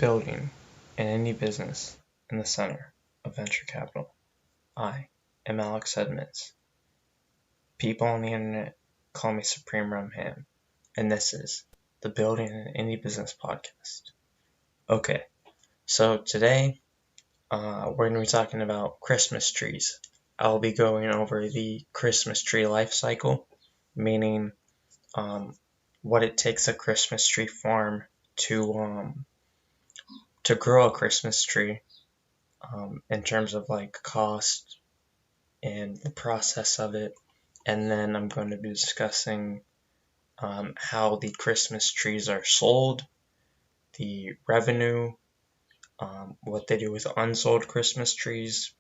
building an indie business in the center of venture capital. I am Alex Edmonds. People on the internet call me SupremeRumHam, and this is the Building an Indie Business podcast. Okay, so today we're going to be talking about Christmas trees. I'll be going over the Christmas tree life cycle, meaning what it takes a Christmas tree farm to grow a Christmas tree, in terms of like cost and the process of it. And then I'm going to be discussing how the Christmas trees are sold, the revenue, what they do with unsold Christmas trees,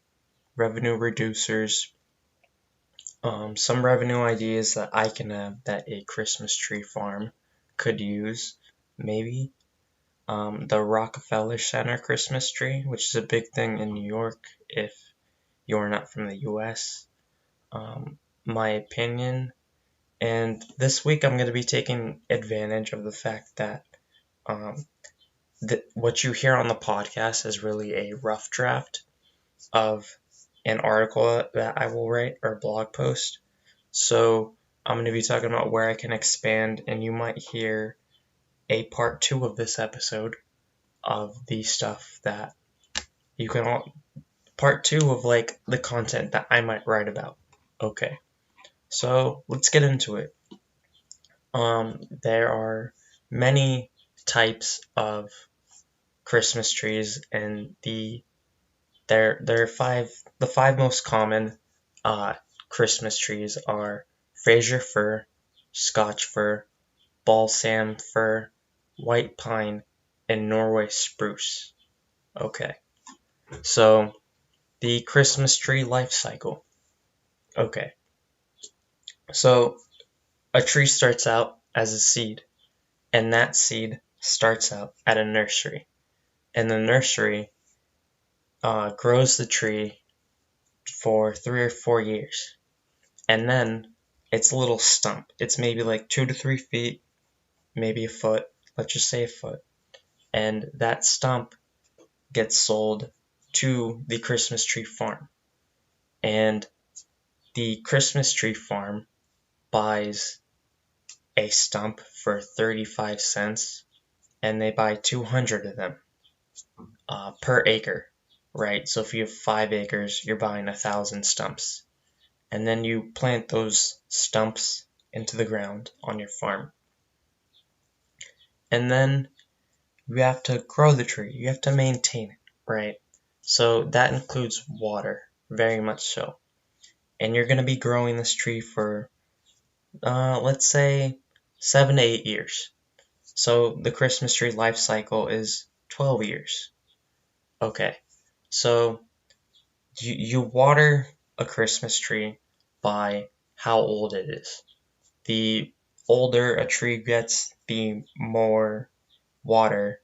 revenue reducers, some revenue ideas that I can have that a Christmas tree farm could use, maybe. The Rockefeller Center Christmas tree, which is a big thing in New York if you're not from the US. My opinion. And this week I'm going to be taking advantage of the fact that what you hear on the podcast is really a rough draft of an article that I will write or a blog post. So I'm going to be talking about where I can expand, and you might hear a part 2 of this episode of the stuff that you can all, part 2 of like the content that I might write about. Okay, so let's get into it. There are many types of Christmas trees, and the five most common Christmas trees are Fraser fir, Scotch fir, balsam fir, white pine, and Norway spruce. Okay, so the Christmas tree life cycle. Okay, so a tree starts out as a seed, and that seed starts out at a nursery, and the nursery grows the tree for 3 or 4 years, and then it's a little stump. It's maybe like 2 to 3 feet, maybe a foot, let's just say a foot, and that stump gets sold to the Christmas tree farm, and the Christmas tree farm buys a stump for 35 cents, and they buy 200 of them per acre, right? So if you have 5 acres, you're buying 1,000 stumps, and then you plant those stumps into the ground on your farm, and then you have to grow the tree, you have to maintain it, right? So that includes water, very much so, and you're going to be growing this tree for let's say 7 to 8 years. So the Christmas tree life cycle is 12 years. Okay, so you water a Christmas tree by how old it is. The older a tree gets, the more water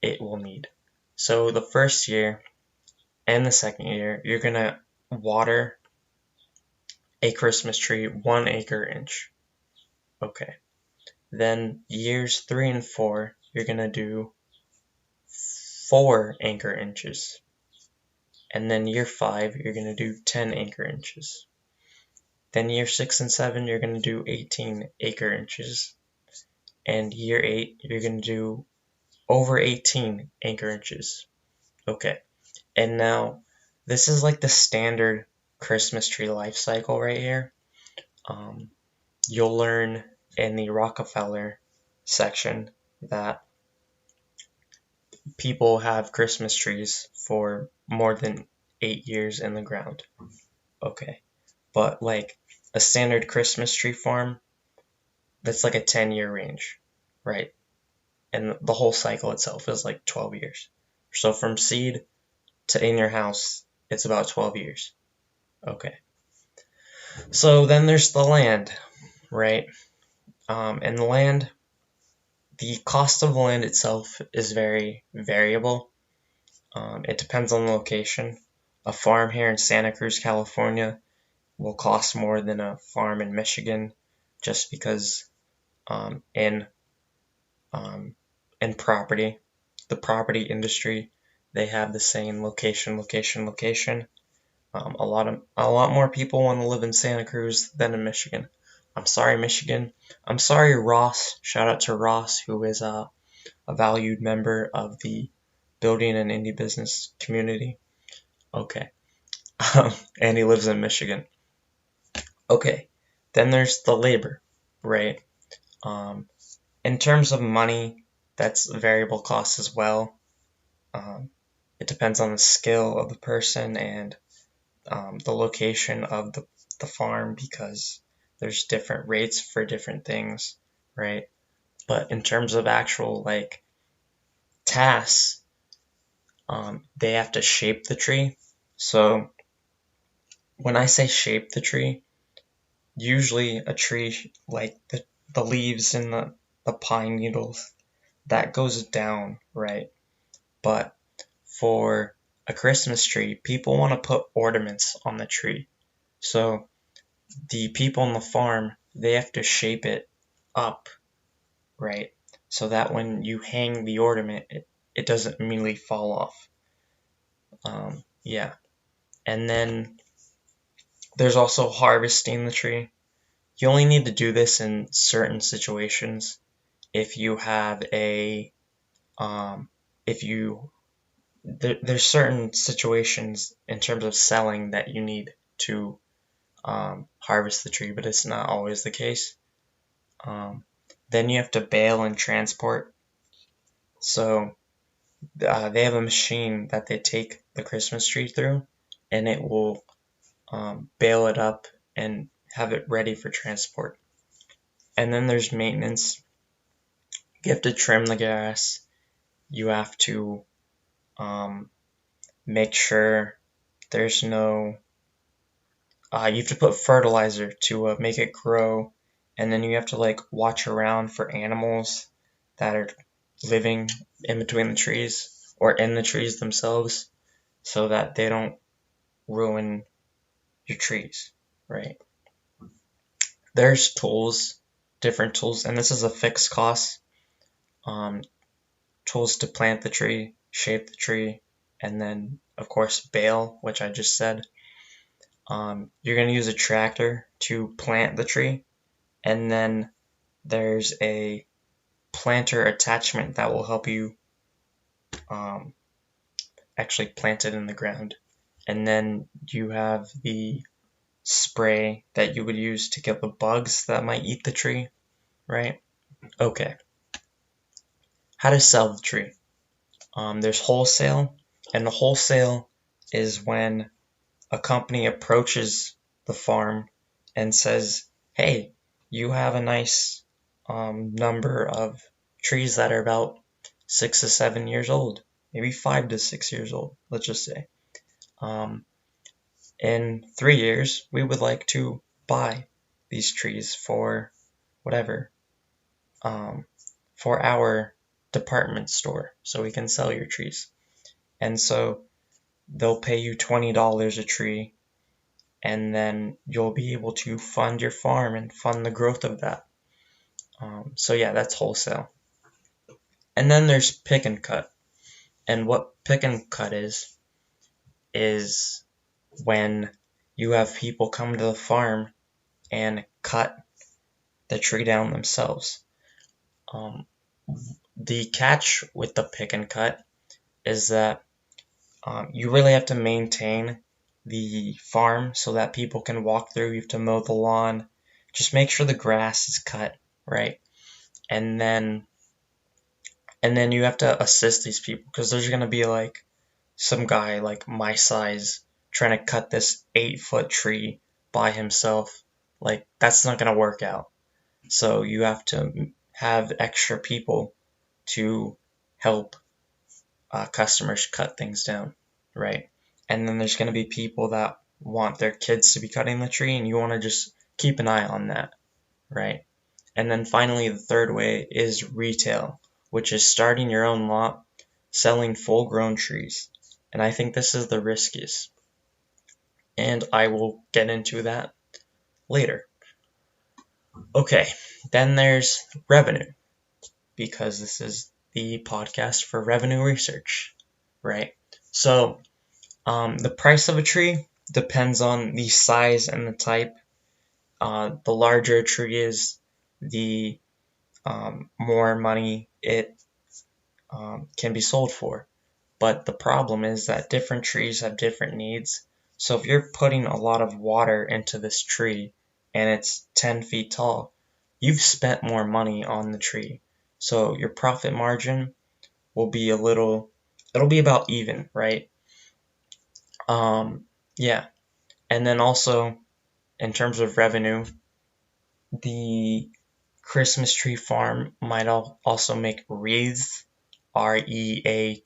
it will need. So the first year and the second year, you're going to water a Christmas tree 1 acre inch. Okay. Then years 3 and 4, you're going to do 4 acre inches. And then year 5, you're going to do 10 acre inches. Then year 6 and 7, you're going to do 18 acre inches. And year 8, you're going to do over 18 acre inches. Okay. And now, this is like the standard Christmas tree life cycle right here. You'll learn in the Rockefeller section that people have Christmas trees for more than 8 years in the ground. Okay, but like a standard Christmas tree farm, that's like a 10-year range, right? And the whole cycle itself is like 12 years. So from seed to in your house, it's about 12 years. Okay. So then there's the land, right? And the land, the cost of the land itself is very variable. It depends on the location. A farm here in Santa Cruz, California will cost more than a farm in Michigan, just because in property, the property industry, they have the saying location, location, location. A lot more people want to live in Santa Cruz than in Michigan. I'm sorry, Michigan. I'm sorry, Ross. Shout out to Ross, who is a valued member of the building and indie business community. Okay. And he lives in Michigan. Okay. Then there's the labor, right? In terms of money, that's variable cost as well. It depends on the skill of the person and the location of the farm, because there's different rates for different things, right? But in terms of actual like tasks, they have to shape the tree. So when I say shape the tree, usually a tree like the leaves and the pine needles, that goes down, right? But for a Christmas tree, people want to put ornaments on the tree. So the people on the farm, they have to shape it up, right? So that when you hang the ornament, it doesn't immediately fall off. Yeah. And then there's also harvesting the tree. You only need to do this in certain situations. If you have there's certain situations in terms of selling that you need to harvest the tree, but it's not always the case. Then you have to bale and transport. So they have a machine that they take the Christmas tree through, and it will bale it up and have it ready for transport. And then there's maintenance. You have to trim the grass. You have to make sure there's no you have to put fertilizer to make it grow, and then you have to like watch around for animals that are living in between the trees or in the trees themselves, so that they don't ruin your trees, right? There's tools, different tools, and this is a fixed cost. Tools to plant the tree, shape the tree, and then of course bale, which I just said. You're going to use a tractor to plant the tree, and then there's a planter attachment that will help you actually plant it in the ground. And then you have the spray that you would use to kill the bugs that might eat the tree, right? Okay. How to sell the tree. There's wholesale, and the wholesale is when a company approaches the farm and says, hey, you have a nice number of trees that are about 6 to 7 years old, maybe 5 to 6 years old, let's just say. In 3 years, we would like to buy these trees for whatever, for our department store, so we can sell your trees. And so they'll pay you $20 a tree, and then you'll be able to fund your farm and fund the growth of that. So yeah, that's wholesale. And then there's pick and cut. And what pick and cut is when you have people come to the farm and cut the tree down themselves. The catch with the pick and cut is that you really have to maintain the farm so that people can walk through. You have to mow the lawn. Just make sure the grass is cut, right? And then you have to assist these people, because there's going to be like some guy like my size trying to cut this 8-foot tree by himself. Like, that's not going to work out. So you have to have extra people to help customers cut things down, right? And then there's going to be people that want their kids to be cutting the tree, and you want to just keep an eye on that, right? And then finally, the third way is retail, which is starting your own lot, selling full-grown trees. And I think this is the riskiest. And I will get into that later. Okay, then there's revenue, because this is the podcast for revenue research, right? So the price of a tree depends on the size and the type. The larger a tree is, the more money it can be sold for. But the problem is that different trees have different needs. So if you're putting a lot of water into this tree and it's 10 feet tall, you've spent more money on the tree. So your profit margin will be it'll be about even, right? Yeah. And then also, in terms of revenue, the Christmas tree farm might also make wreaths, REATHES,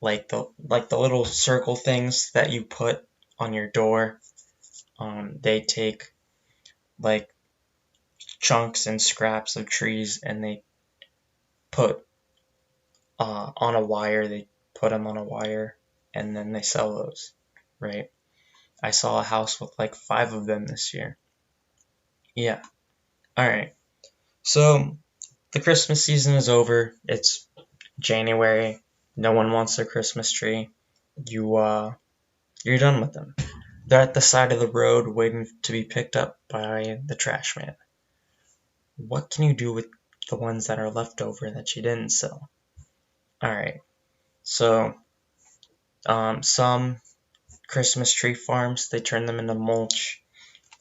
like the little circle things that you put on your door. They take like chunks and scraps of trees and they put on a wire. They put them on a wire and then they sell those, right? I saw a house with like 5 of them this year. Yeah. All right. So the Christmas season is over. It's January. No one wants their Christmas tree. You're done with them. They're at the side of the road waiting to be picked up by the trash man. What can you do with the ones that are left over that you didn't sell? All right. So some Christmas tree farms, they turn them into mulch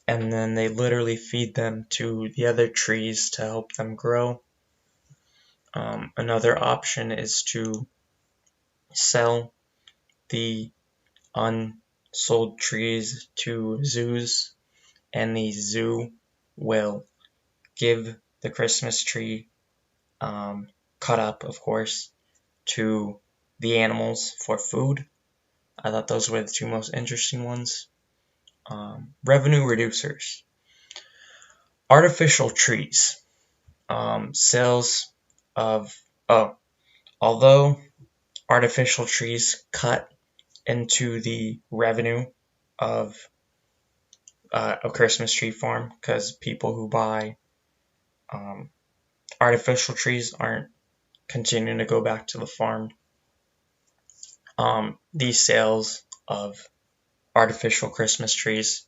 and then they literally feed them to the other trees to help them grow. Another option is to sell the unsold trees to zoos, and the zoo will give the Christmas tree, cut up, of course, to the animals for food. I thought those were the 2 most interesting ones. Revenue reducers. Artificial trees. Sales of, although artificial trees cut into the revenue of a Christmas tree farm, because people who buy artificial trees aren't continuing to go back to the farm. These sales of artificial Christmas trees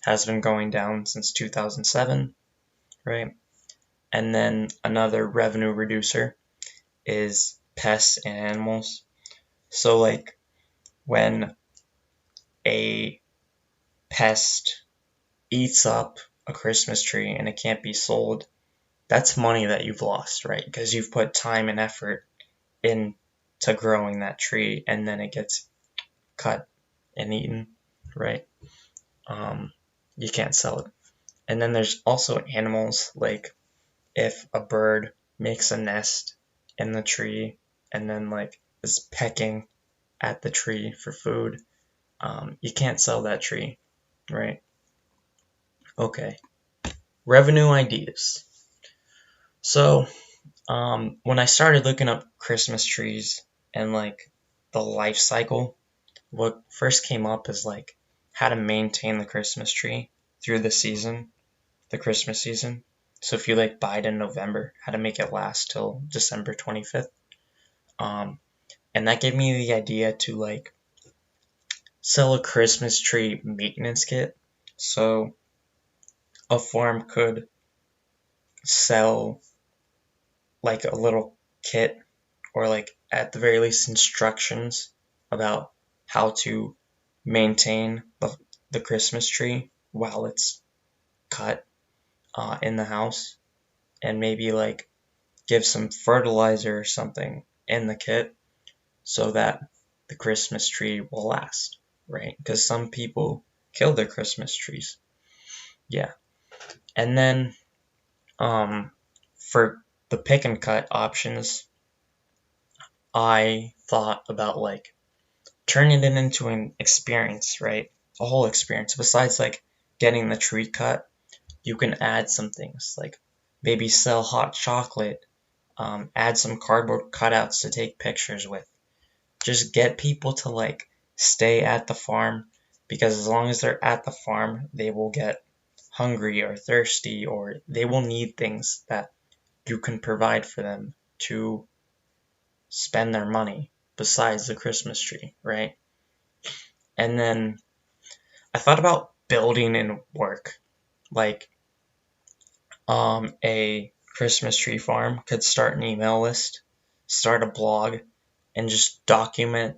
has been going down since 2007, right? And then another revenue reducer is pests and animals. So like when a pest eats up a Christmas tree and it can't be sold, that's money that you've lost, right? Because you've put time and effort into growing that tree and then it gets cut and eaten, right? You can't sell it. And then there's also animals, like if a bird makes a nest in the tree and then like is pecking at the tree for food, you can't sell that tree, right? Okay. Revenue ideas. So when I started looking up Christmas trees and like the life cycle, what first came up is like how to maintain the Christmas tree through the Christmas season. So if you like buy it in November, how to make it last till December 25th. And that gave me the idea to like sell a Christmas tree maintenance kit. So a farm could sell like a little kit, or like at the very least instructions about how to maintain the Christmas tree while it's cut in the house, and maybe like give some fertilizer or something in the kit so that the Christmas tree will last, right? Because some people kill their Christmas trees. Yeah. And then for the pick and cut options, I thought about like turning it into an experience, right? A whole experience. Besides like getting the tree cut, you can add some things like maybe sell hot chocolate, add some cardboard cutouts to take pictures with. Just get people to like stay at the farm, because as long as they're at the farm, they will get hungry or thirsty, or they will need things that you can provide for them to spend their money besides the Christmas tree, right? And then I thought about building in work. Like a Christmas tree farm could start an email list, start a blog, and just document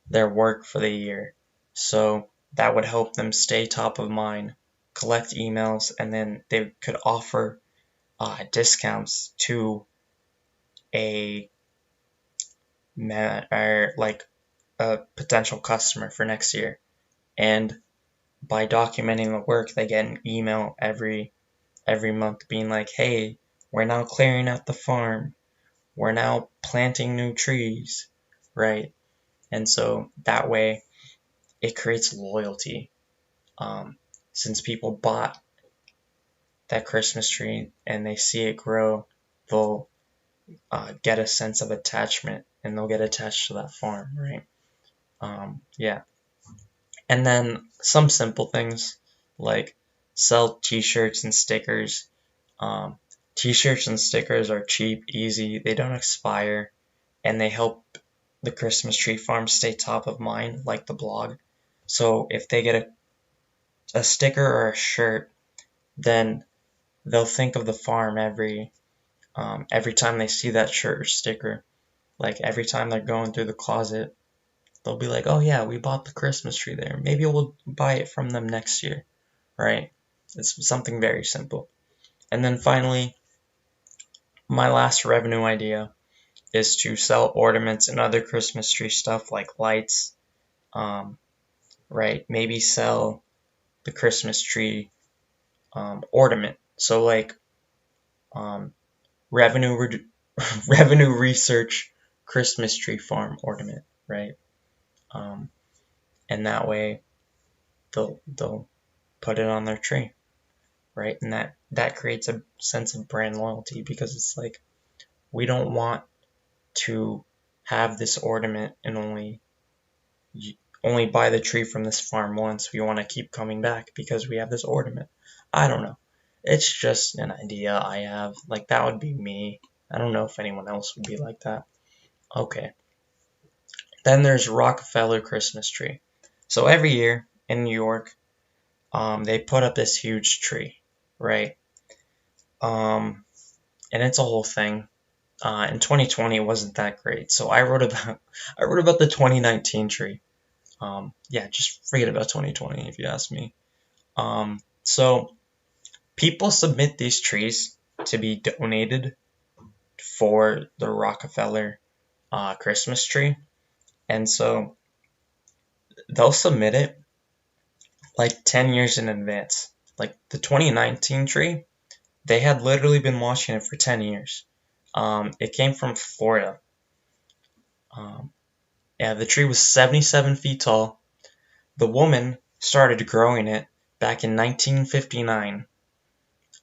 their work for the year. So that would help them stay top of mind, collect emails, and then they could offer discounts to a or like a potential customer for next year. And by documenting the work, they get an email every month being like, hey, we're now clearing out the farm. We're now planting new trees, right? And so that way it creates loyalty. Since people bought that Christmas tree and they see it grow, they'll get a sense of attachment and they'll get attached to that farm, right? Yeah. And then some simple things like sell t-shirts and stickers. Um, T-shirts and stickers are cheap, easy, they don't expire, and they help the Christmas tree farm stay top of mind, like the blog. So if they get a sticker or a shirt, then they'll think of the farm every time they see that shirt or sticker. Like every time they're going through the closet, they'll be like, oh yeah, we bought the Christmas tree there. Maybe we'll buy it from them next year, right? It's something very simple. And then finally, my last revenue idea is to sell ornaments and other Christmas tree stuff like lights, right? Maybe sell the Christmas tree ornament. So like revenue revenue research Christmas tree farm ornament, right? And that way they'll put it on their tree, right? And that creates a sense of brand loyalty because it's like we don't want to have this ornament and only buy the tree from this farm once. We want to keep coming back because we have this ornament. I don't know. It's just an idea I have. Like that would be me. I don't know if anyone else would be like that. Okay. Then there's Rockefeller Christmas tree. So every year in New York, they put up this huge tree, right? And it's a whole thing. In 2020, it wasn't that great. So I wrote about the 2019 tree. Yeah, just forget about 2020 if you ask me. So people submit these trees to be donated for the Rockefeller Christmas tree. And so they'll submit it like 10 years in advance. Like the 2019 tree, they had literally been watching it for 10 years. It came from Florida. Yeah, the tree was 77 feet tall. The woman started growing it back in 1959.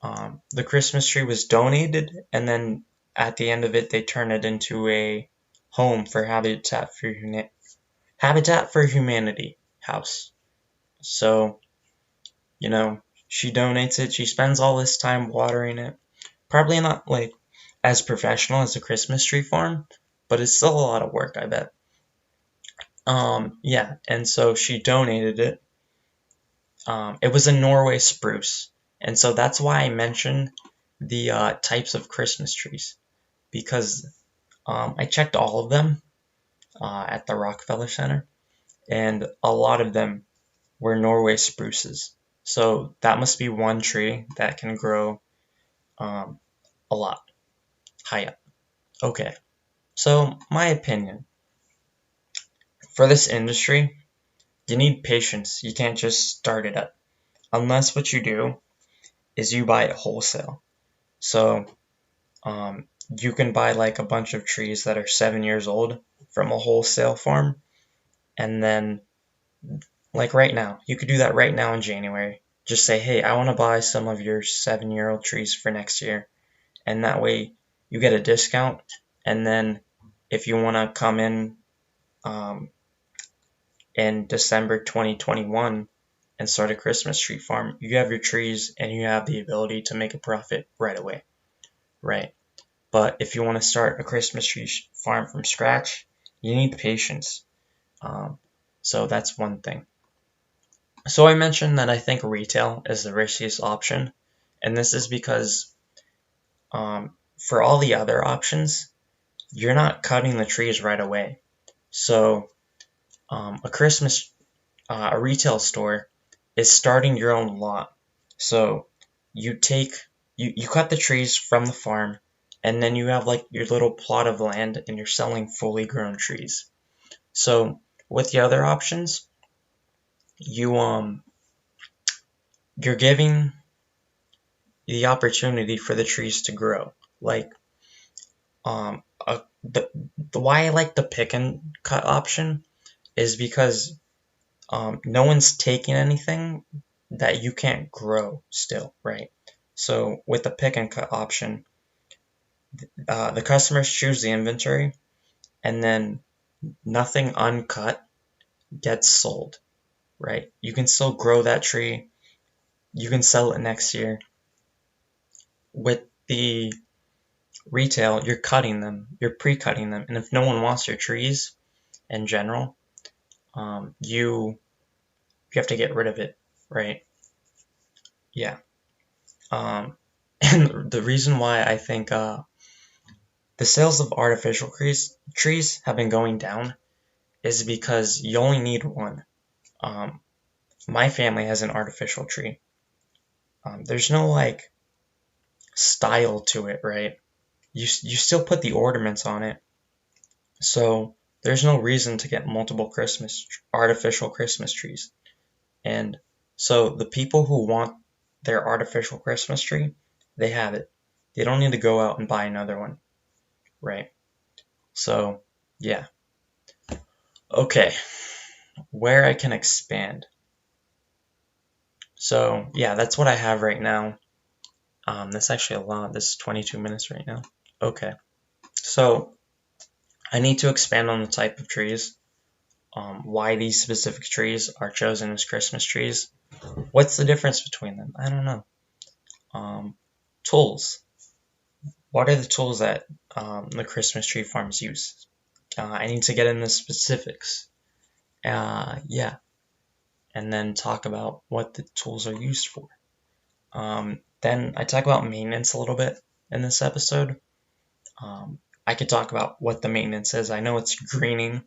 The Christmas tree was donated, and then at the end of it, they turned it into a home for Habitat for Humanity house. So, she donates it. She spends all this time watering it. Probably not like as professional as a Christmas tree farm, but it's still a lot of work, I bet. Yeah, and so she donated it. It was a Norway spruce, and so that's why I mentioned the types of Christmas trees, because I checked all of them at the Rockefeller Center, and a lot of them were Norway spruces. So that must be one tree that can grow a lot high up. Okay, so my opinion. For this industry, you need patience. You can't just start it up. Unless what you do is you buy it wholesale. So you can buy like a bunch of trees that are 7 years old from a wholesale farm. And then like right now, you could do that right now in January. Just say, hey, I want to buy some of your 7-year-old trees for next year. And that way you get a discount. And then if you want to come in December 2021 and start a Christmas tree farm, you have your trees and you have the ability to make a profit right away, right? But if you want to start a Christmas tree farm from scratch, you need patience. So that's one thing. So I mentioned that I think retail is the riskiest option, and this is because for all the other options, you're not cutting the trees right away. So a retail store is starting your own lot. So you cut the trees from the farm, and then you have like your little plot of land, and you're selling fully grown trees. So with the other options, you you're giving the opportunity for the trees to grow. Like the why I like the pick and cut option is because no one's taking anything that you can't grow still, right? So with the pick and cut option, the customers choose the inventory, and then nothing uncut gets sold, right? You can still grow that tree. You can sell it next year. With the retail, you're cutting them, you're pre-cutting them, and if no one wants your trees in general, you have to get rid of it, right? Yeah. And the reason why I think the sales of artificial trees have been going down is because you only need one. My family has an artificial tree. There's no like style to it, right? You still put the ornaments on it, so there's no reason to get multiple artificial Christmas trees. And so the people who want their artificial Christmas tree, they have it. They don't need to go out and buy another one, right? So yeah. Okay, where I can expand. So yeah, that's what I have right now. That's actually a lot. This is 22 minutes right now. Okay, so I need to expand on the type of trees, why these specific trees are chosen as Christmas trees. What's the difference between them? I don't know. Tools. What are the tools that the Christmas tree farms use? I need to get into specifics. Yeah, and then talk about what the tools are used for. Then I talk about maintenance a little bit in this episode. I could talk about what the maintenance is. I know it's greening,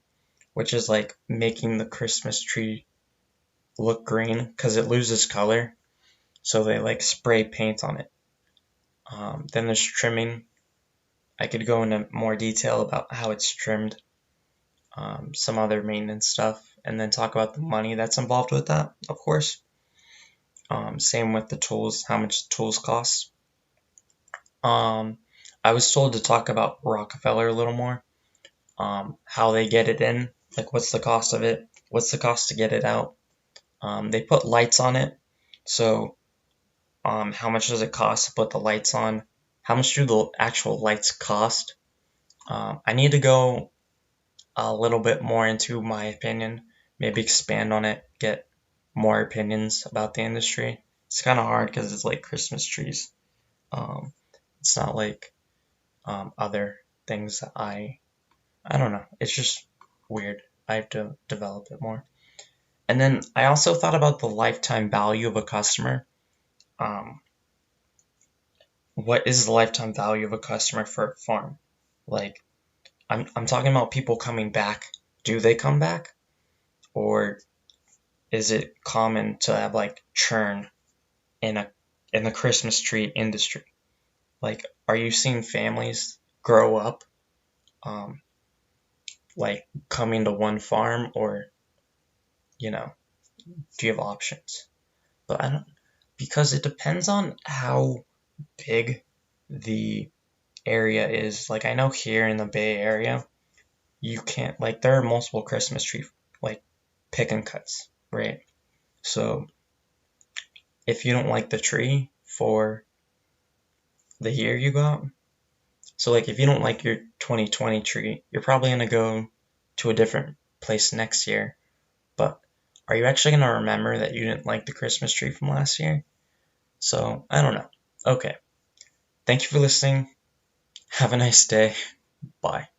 which is like making the Christmas tree look green because it loses color. So they like spray paint on it. Then there's trimming. I could go into more detail about how it's trimmed, some other maintenance stuff, and then talk about the money that's involved with that, of course. Same with the tools, how much tools cost. I was told to talk about Rockefeller a little more, how they get it in, like what's the cost of it, what's the cost to get it out. They put lights on it, so how much does it cost to put the lights on? How much do the actual lights cost? I need to go a little bit more into my opinion, maybe expand on it, get more opinions about the industry. It's kind of hard because it's like Christmas trees. It's not like other things that I don't know. It's just weird. I have to develop it more. And then I also thought about the lifetime value of a customer. What is the lifetime value of a customer for a farm? Like, I'm talking about people coming back. Do they come back? Or is it common to have like churn in the Christmas tree industry? Like, are you seeing families grow up like coming to one farm, or do you have options? But I don't, because it depends on how big the area is. Like, I know here in the Bay Area, you can't, like, there are multiple Christmas tree like pick and cuts, right? So if you don't like the tree for the year you got, so like if you don't like your 2020 tree, you're probably gonna go to a different place next year. But are you actually gonna remember that you didn't like the Christmas tree from last year? So I don't know. Okay. Thank you for listening. Have a nice day. Bye.